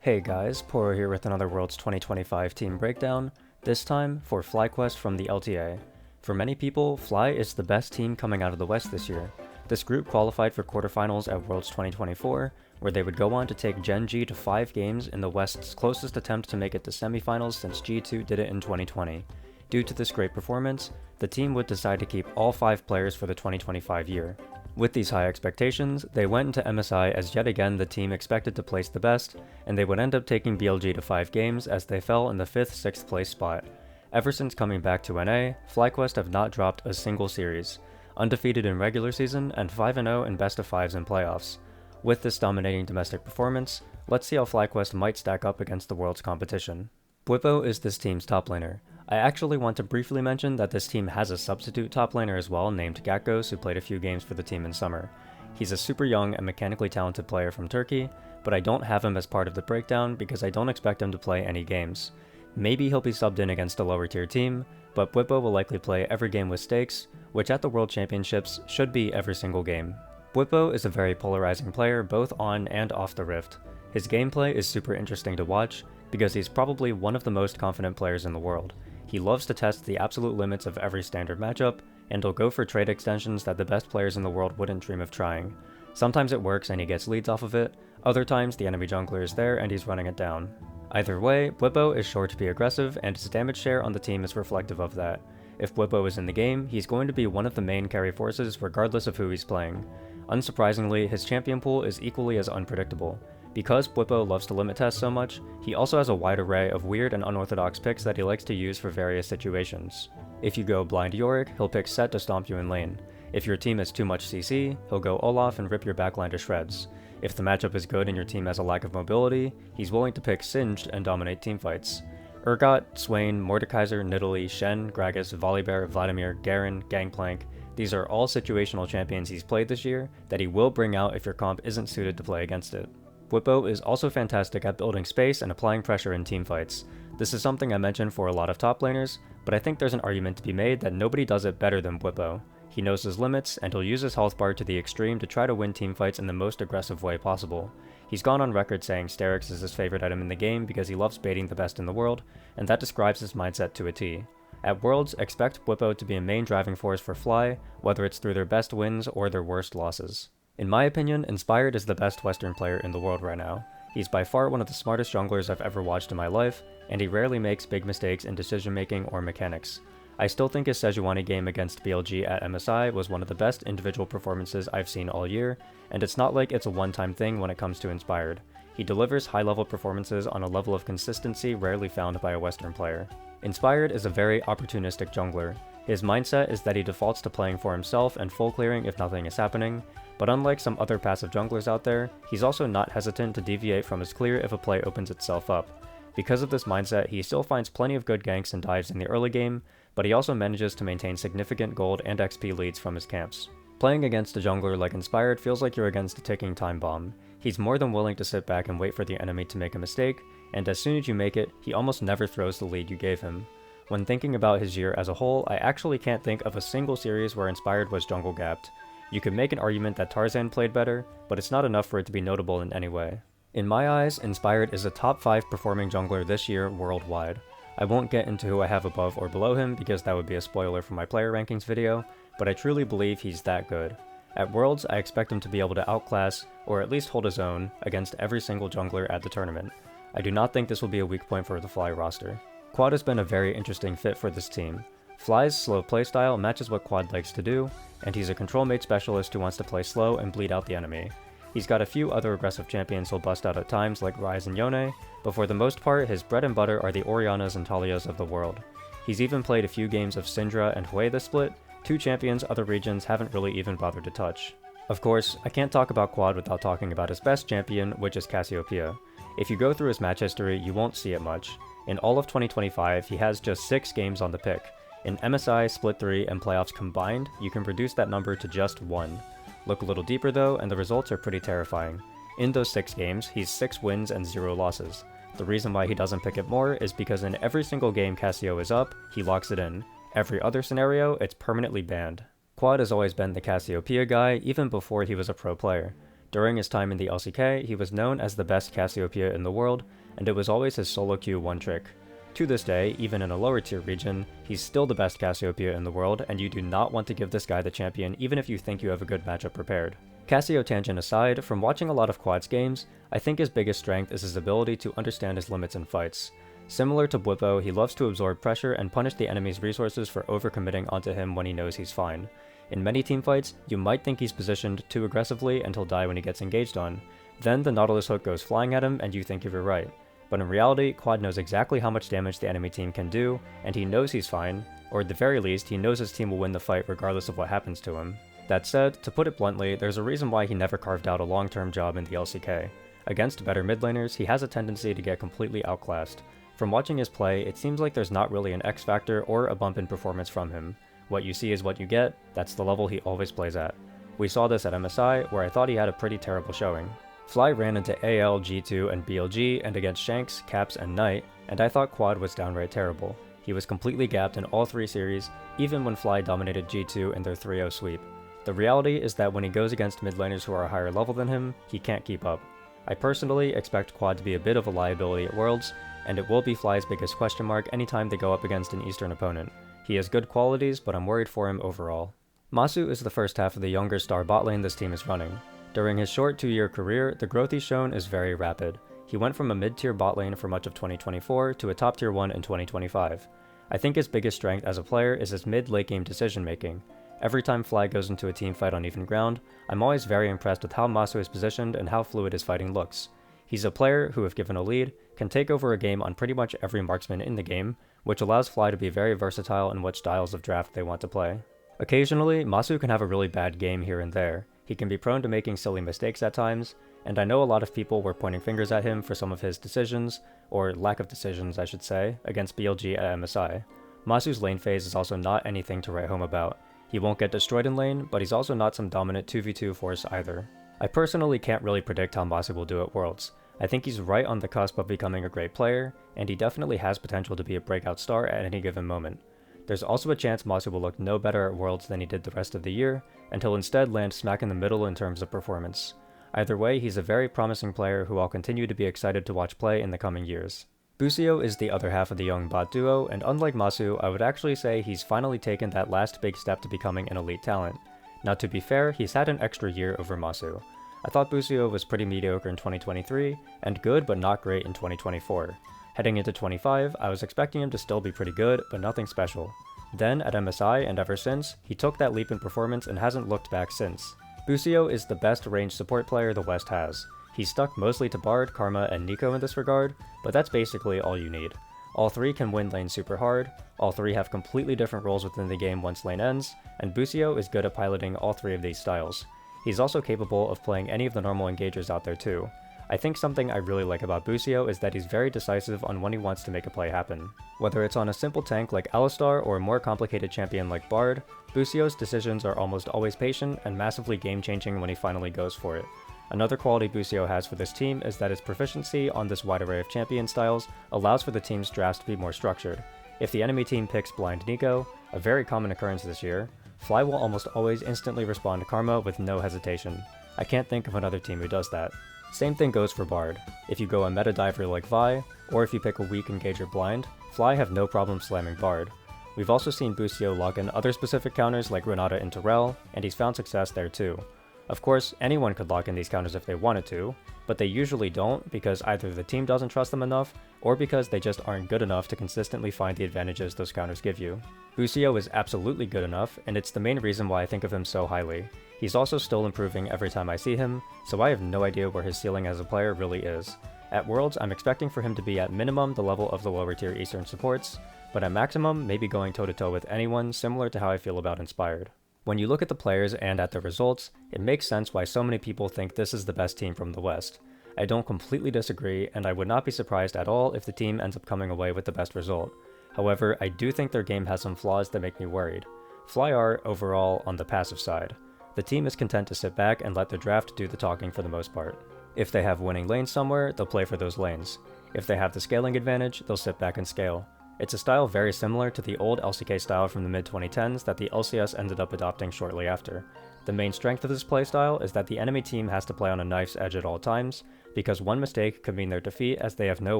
Hey guys, Poro here with another Worlds 2025 team breakdown, this time for FlyQuest from the LTA. For many people, Fly is the best team coming out of the West this year. This group qualified for quarterfinals at Worlds 2024, where they would go on to take Gen G to 5 games in the West's closest attempt to make it to semifinals since G2 did it in 2020. Due to this great performance, the team would decide to keep all 5 players for the 2025 year. With these high expectations, they went into MSI as yet again the team expected to place the best, and they would end up taking BLG to 5 games as they fell in the 5th-6th place spot. Ever since coming back to NA, FlyQuest have not dropped a single series, undefeated in regular season and 5-0 in best of 5s in playoffs. With this dominating domestic performance, let's see how FlyQuest might stack up against the World's competition. Bwipo is this team's top laner. I actually want to briefly mention that this team has a substitute top laner as well named Gatkos, who played a few games for the team in summer. He's a super young and mechanically talented player from Turkey, but I don't have him as part of the breakdown because I don't expect him to play any games. Maybe he'll be subbed in against a lower tier team, but Bwipo will likely play every game with stakes, which at the World Championships should be every single game. Bwipo is a very polarizing player both on and off the Rift. His gameplay is super interesting to watch because he's probably one of the most confident players in the world. He loves to test the absolute limits of every standard matchup, and he'll go for trade extensions that the best players in the world wouldn't dream of trying. Sometimes it works and he gets leads off of it, other times the enemy jungler is there and he's running it down. Either way, Bwipo is sure to be aggressive, and his damage share on the team is reflective of that. If Bwipo is in the game, he's going to be one of the main carry forces regardless of who he's playing. Unsurprisingly, his champion pool is equally as unpredictable. Because Bwipo loves to limit test so much, he also has a wide array of weird and unorthodox picks that he likes to use for various situations. If you go blind Yorick, he'll pick Set to stomp you in lane. If your team has too much CC, he'll go Olaf and rip your backline to shreds. If the matchup is good and your team has a lack of mobility, he's willing to pick Singed and dominate teamfights. Urgot, Swain, Mordekaiser, Nidalee, Shen, Gragas, Volibear, Vladimir, Garen, Gangplank, these are all situational champions he's played this year that he will bring out if your comp isn't suited to play against it. Bwipo is also fantastic at building space and applying pressure in teamfights. This is something I mention for a lot of top laners, but I think there's an argument to be made that nobody does it better than Bwipo. He knows his limits, and he'll use his health bar to the extreme to try to win teamfights in the most aggressive way possible. He's gone on record saying Sterix is his favorite item in the game because he loves baiting the best in the world, and that describes his mindset to a T. At Worlds, expect Bwipo to be a main driving force for Fly, whether it's through their best wins or their worst losses. In my opinion, Inspired is the best Western player in the world right now. He's by far one of the smartest junglers I've ever watched in my life, and he rarely makes big mistakes in decision making or mechanics. I still think his Sejuani game against BLG at MSI was one of the best individual performances I've seen all year, and it's not like it's a one-time thing when it comes to Inspired. He delivers high-level performances on a level of consistency rarely found by a Western player. Inspired is a very opportunistic jungler. His mindset is that he defaults to playing for himself and full clearing if nothing is happening, but unlike some other passive junglers out there, he's also not hesitant to deviate from his clear if a play opens itself up. Because of this mindset, he still finds plenty of good ganks and dives in the early game, but he also manages to maintain significant gold and XP leads from his camps. Playing against a jungler like Inspired feels like you're against a ticking time bomb. He's more than willing to sit back and wait for the enemy to make a mistake, and as soon as you make it, he almost never throws the lead you gave him. When thinking about his year as a whole, I actually can't think of a single series where Inspired was jungle gapped. You could make an argument that Tarzan played better, but it's not enough for it to be notable in any way. In my eyes, Inspired is a top 5 performing jungler this year worldwide. I won't get into who I have above or below him because that would be a spoiler for my player rankings video, but I truly believe he's that good. At Worlds, I expect him to be able to outclass, or at least hold his own, against every single jungler at the tournament. I do not think this will be a weak point for the Fly roster. Quad has been a very interesting fit for this team. Fly's slow playstyle matches what Quad likes to do, and he's a control mate specialist who wants to play slow and bleed out the enemy. He's got a few other aggressive champions he'll bust out at times like Ryze and Yone, but for the most part his bread and butter are the Oriannas and Talias of the world. He's even played a few games of Syndra and Hwei this split, 2 champions other regions haven't really even bothered to touch. Of course, I can't talk about Quad without talking about his best champion, which is Cassiopeia. If you go through his match history, you won't see it much. In all of 2025, he has just 6 games on the pick. In MSI, Split 3, and playoffs combined, you can reduce that number to just 1. Look a little deeper though, and the results are pretty terrifying. In those 6 games, he's 6 wins and 0 losses. The reason why he doesn't pick it more is because in every single game Cassio is up, he locks it in. Every other scenario, it's permanently banned. Quad has always been the Cassiopeia guy, even before he was a pro player. During his time in the LCK, he was known as the best Cassiopeia in the world, and it was always his solo Q one trick. To this day, even in a lower tier region, he's still the best Cassiopeia in the world, and you do not want to give this guy the champion even if you think you have a good matchup prepared. Cassio tangent aside, from watching a lot of Quad's games, I think his biggest strength is his ability to understand his limits in fights. Similar to Bwipo, he loves to absorb pressure and punish the enemy's resources for overcommitting onto him when he knows he's fine. In many teamfights, you might think he's positioned too aggressively and he'll die when he gets engaged on. Then the Nautilus hook goes flying at him and you think you're right. But in reality, Quad knows exactly how much damage the enemy team can do, and he knows he's fine, or at the very least, he knows his team will win the fight regardless of what happens to him. That said, to put it bluntly, there's a reason why he never carved out a long-term job in the LCK. Against better mid laners, he has a tendency to get completely outclassed. From watching his play, it seems like there's not really an X factor or a bump in performance from him. What you see is what you get, that's the level he always plays at. We saw this at MSI, where I thought he had a pretty terrible showing. Fly ran into AL, G2, and BLG, and against Shanks, Caps, and Knight, and I thought Quad was downright terrible. He was completely gapped in all three series, even when Fly dominated G2 in their 3-0 sweep. The reality is that when he goes against mid laners who are a higher level than him, he can't keep up. I personally expect Quad to be a bit of a liability at Worlds, and it will be Fly's biggest question mark anytime they go up against an Eastern opponent. He has good qualities, but I'm worried for him overall. Masu is the first half of the younger star bot lane this team is running. During his short 2-year career, the growth he's shown is very rapid. He went from a mid-tier bot lane for much of 2024 to a top tier 1 in 2025. I think his biggest strength as a player is his mid-late game decision making. Every time Fly goes into a team fight on even ground, I'm always very impressed with how Masu is positioned and how fluid his fighting looks. He's a player who, if given a lead, can take over a game on pretty much every marksman in the game, which allows Fly to be very versatile in what styles of draft they want to play. Occasionally, Masu can have a really bad game here and there. He can be prone to making silly mistakes at times, and I know a lot of people were pointing fingers at him for some of his decisions, or lack of decisions I should say, against BLG at MSI. Masu's lane phase is also not anything to write home about. He won't get destroyed in lane, but he's also not some dominant 2v2 force either. I personally can't really predict how Masu will do at Worlds. I think he's right on the cusp of becoming a great player, and he definitely has potential to be a breakout star at any given moment. There's also a chance Masu will look no better at Worlds than he did the rest of the year, and he'll instead land smack in the middle in terms of performance. Either way, he's a very promising player who I'll continue to be excited to watch play in the coming years. Busio is the other half of the young bot duo, and unlike Masu, I would actually say he's finally taken that last big step to becoming an elite talent. Now to be fair, he's had an extra year over Masu. I thought Busio was pretty mediocre in 2023, and good but not great in 2024. Heading into 25, I was expecting him to still be pretty good, but nothing special. Then, at MSI and ever since, he took that leap in performance and hasn't looked back since. Busio is the best ranged support player the West has. He's stuck mostly to Bard, Karma, and Nico in this regard, but that's basically all you need. All three can win lane super hard, all three have completely different roles within the game once lane ends, and Busio is good at piloting all three of these styles. He's also capable of playing any of the normal engagers out there too. I think something I really like about Busio is that he's very decisive on when he wants to make a play happen. Whether it's on a simple tank like Alistar or a more complicated champion like Bard, Busio's decisions are almost always patient and massively game-changing when he finally goes for it. Another quality Busio has for this team is that his proficiency on this wide array of champion styles allows for the team's drafts to be more structured. If the enemy team picks blind Nico, a very common occurrence this year, Fly will almost always instantly respond to Karma with no hesitation. I can't think of another team who does that. Same thing goes for Bard. If you go a meta diver like Vi, or if you pick a weak engager blind, Fly have no problem slamming Bard. We've also seen Busio lock in other specific counters like Renata into Rel, and he's found success there too. Of course, anyone could lock in these counters if they wanted to, but they usually don't because either the team doesn't trust them enough, or because they just aren't good enough to consistently find the advantages those counters give you. Busio is absolutely good enough, and it's the main reason why I think of him so highly. He's also still improving every time I see him, so I have no idea where his ceiling as a player really is. At Worlds, I'm expecting for him to be at minimum the level of the lower tier Eastern supports, but at maximum, maybe going toe-to-toe with anyone similar to how I feel about Inspired. When you look at the players and at the results, it makes sense why so many people think this is the best team from the West. I don't completely disagree, and I would not be surprised at all if the team ends up coming away with the best result. However, I do think their game has some flaws that make me worried. Fly are, overall, on the passive side. The team is content to sit back and let the draft do the talking for the most part. If they have winning lanes somewhere, they'll play for those lanes. If they have the scaling advantage, they'll sit back and scale. It's a style very similar to the old LCK style from the mid-2010s that the LCS ended up adopting shortly after. The main strength of this playstyle is that the enemy team has to play on a knife's edge at all times, because one mistake could mean their defeat as they have no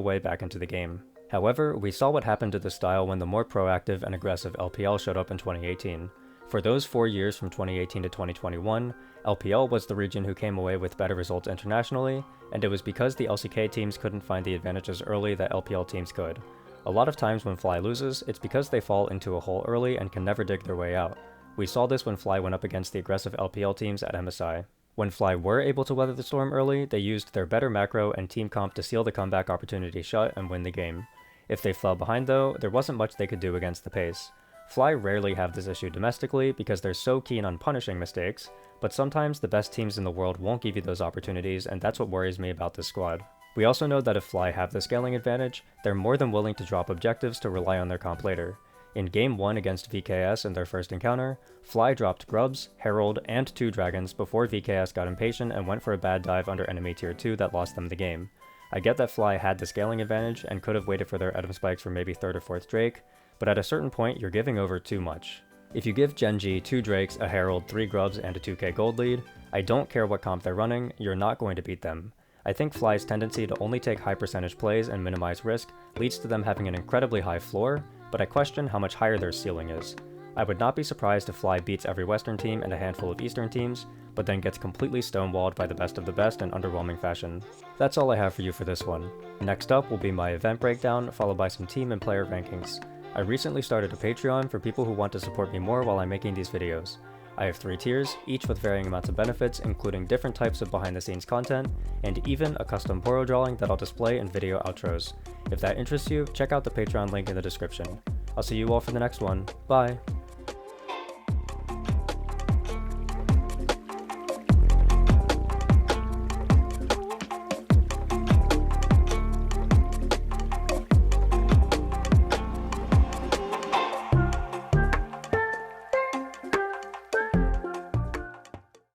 way back into the game. However, we saw what happened to this style when the more proactive and aggressive LPL showed up in 2018. For those 4 years from 2018 to 2021, LPL was the region who came away with better results internationally, and it was because the LCK teams couldn't find the advantages early that LPL teams could. A lot of times when Fly loses, it's because they fall into a hole early and can never dig their way out. We saw this when Fly went up against the aggressive LPL teams at MSI. When Fly were able to weather the storm early, they used their better macro and team comp to seal the comeback opportunity shut and win the game. If they fell behind though, there wasn't much they could do against the pace. Fly rarely have this issue domestically because they're so keen on punishing mistakes, but sometimes the best teams in the world won't give you those opportunities, and that's what worries me about this squad. We also know that if Fly have the scaling advantage, they're more than willing to drop objectives to rely on their comp later. In Game 1 against VKS in their first encounter, Fly dropped Grubs, Herald, and 2 Dragons before VKS got impatient and went for a bad dive under enemy tier 2 that lost them the game. I get that Fly had the scaling advantage and could have waited for their item spikes for maybe 3rd or 4th Drake, but at a certain point you're giving over too much. If you give Genji 2 Drakes, a Herald, 3 Grubs, and a 2k gold lead, I don't care what comp they're running, you're not going to beat them. I think Fly's tendency to only take high percentage plays and minimize risk leads to them having an incredibly high floor, but I question how much higher their ceiling is. I would not be surprised if Fly beats every Western team and a handful of Eastern teams, but then gets completely stonewalled by the best of the best in underwhelming fashion. That's all I have for you for this one. Next up will be my event breakdown, followed by some team and player rankings. I recently started a Patreon for people who want to support me more while I'm making these videos. I have 3 tiers, each with varying amounts of benefits, including different types of behind-the-scenes content, and even a custom Poro drawing that I'll display in video outros. If that interests you, check out the Patreon link in the description. I'll see you all for the next one. Bye!